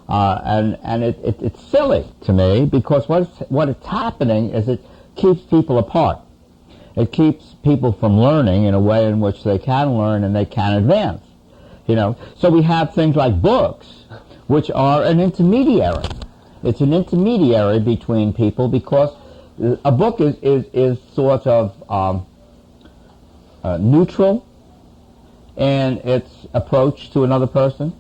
And it's silly to me, because what's happening is it keeps people apart. It keeps people from learning in a way in which they can learn and they can advance. So we have things like books, which are an intermediary. It's an intermediary between people, because a book is sort of neutral in its approach to another person.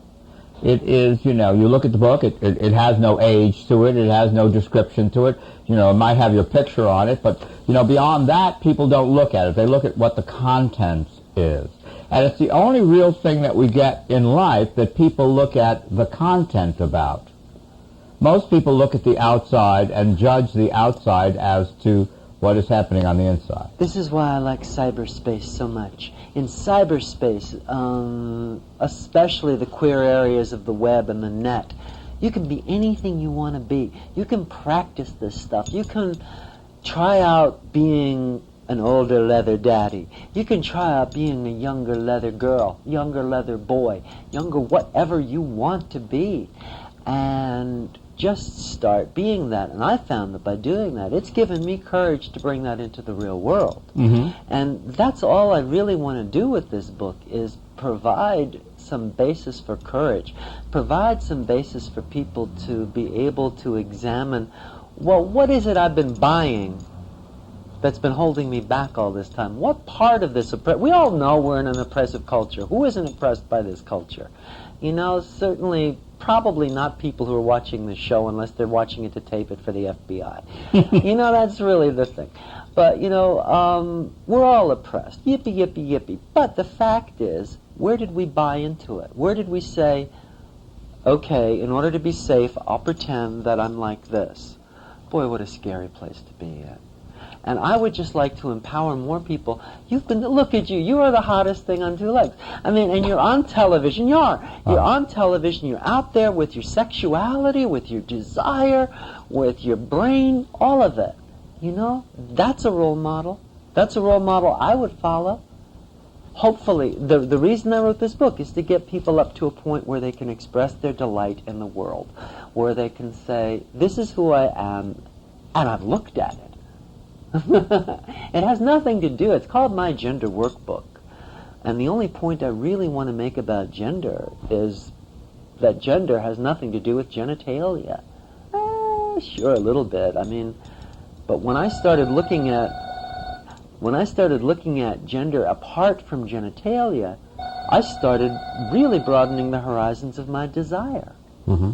It is, you look at the book, it has no age to it, it has no description to it, it might have your picture on it, but, beyond that, people don't look at it. They look at what the content is. And it's the only real thing that we get in life that people look at the content about. Most people look at the outside and judge the outside as to what is happening on the inside. This is why I like cyberspace so much. In cyberspace, especially the queer areas of the web and the net, you can be anything you want to be. You can practice this stuff. You can try out being an older leather daddy. You can try out being a younger leather girl, younger leather boy, younger whatever you want to be. And just start being that. And I found that by doing that, it's given me courage to bring that into the real world. Mm-hmm. And that's all I really want to do with this book, is provide some basis for courage, provide some basis for people to be able to examine, well, what is it I've been buying that's been holding me back all this time? What part of this we all know we're in an oppressive culture. Who isn't oppressed by this culture? Certainly, probably not people who are watching this show unless they're watching it to tape it for the FBI. That's really the thing. But, we're all oppressed. Yippee, yippee, yippee. But the fact is, where did we buy into it? Where did we say, okay, in order to be safe, I'll pretend that I'm like this? Boy, what a scary place to be in. And I would just like to empower more people. Look at you. You are the hottest thing on two legs. I mean, and you're on television. You're on television. You're out there with your sexuality, with your desire, with your brain, all of it. That's a role model. That's a role model I would follow. Hopefully, the reason I wrote this book is to get people up to a point where they can express their delight in the world, where they can say, this is who I am, and I've looked at it. It has nothing to do, it's called My Gender Workbook. And the only point I really want to make about gender is that gender has nothing to do with genitalia. Sure, a little bit. I mean, but when I started looking at gender apart from genitalia, I started really broadening the horizons of my desire. Mm-hmm.